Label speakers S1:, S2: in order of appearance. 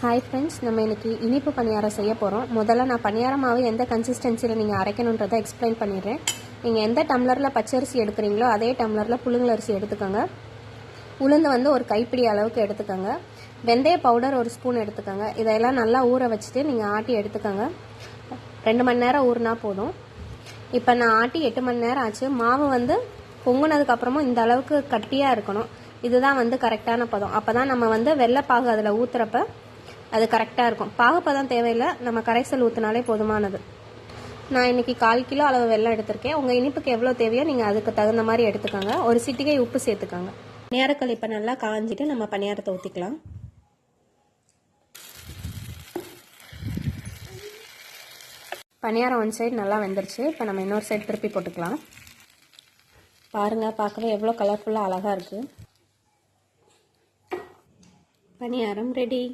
S1: Hi friends, நம்ம இன்றைக்கி இனிப்பு பணியாரம் செய்ய போகிறோம். முதல்ல நான் பணியாரம் மாவு எந்த கன்சிஸ்டன்சியில் நீங்கள் அரைக்கணுன்றதை எக்ஸ்பிளைன் பண்ணிடுறேன். நீங்கள் எந்த டம்ளரில் பச்சரிசி எடுக்கிறீங்களோ அதே டம்ளரில் புழுங்கலரிசி எடுத்துக்கோங்க. உளுந்து வந்து ஒரு கைப்பிடி அளவுக்கு எடுத்துக்கோங்க. வெந்தய பவுடர் ஒரு ஸ்பூன் எடுத்துக்கோங்க. இதெல்லாம் நல்லா ஊற வச்சுட்டு நீங்கள் ஆட்டி எடுத்துக்கோங்க. 2 மணி நேரம் ஊறினா போதும். இப்போ நான் ஆட்டி 8 மணி நேரம் ஆச்சு. மாவு வந்து பொங்குனதுக்கப்புறமும் இந்த அளவுக்கு கட்டியாக இருக்கணும். இதுதான் வந்து கரெக்டான பதம். அப்போ தான் நம்ம வந்து வெள்ளைப்பாகு அதில் ஊற்றுறப்ப அது கரெக்டாக இருக்கும். பாகுப்பதம் தேவையில்லை, நம்ம கரைசல் ஊற்றினாலே போதுமானது. நான் இன்றைக்கி 1/4 கிலோ அளவு வெல்லம் எடுத்திருக்கேன். உங்கள் இனிப்புக்கு எவ்வளோ தேவையோ நீங்கள் அதுக்கு தகுந்த மாதிரி எடுத்துக்கோங்க. ஒரு சிட்டிகை உப்பு சேர்த்துக்கோங்க. பணியாரக்கல் இப்போ நல்லா காஞ்சிட்டு நம்ம பணியாரத்தை ஊற்றிக்கலாம். பணியாரம் ஒன் சைடு நல்லா வெந்துருச்சு. இப்போ நம்ம இன்னொரு சைடு திருப்பி போட்டுக்கலாம். பாருங்கள், பார்க்கவே எவ்வளோ கலர்ஃபுல்லாக அழகாக இருக்குது. பணியாரம் ரெடி.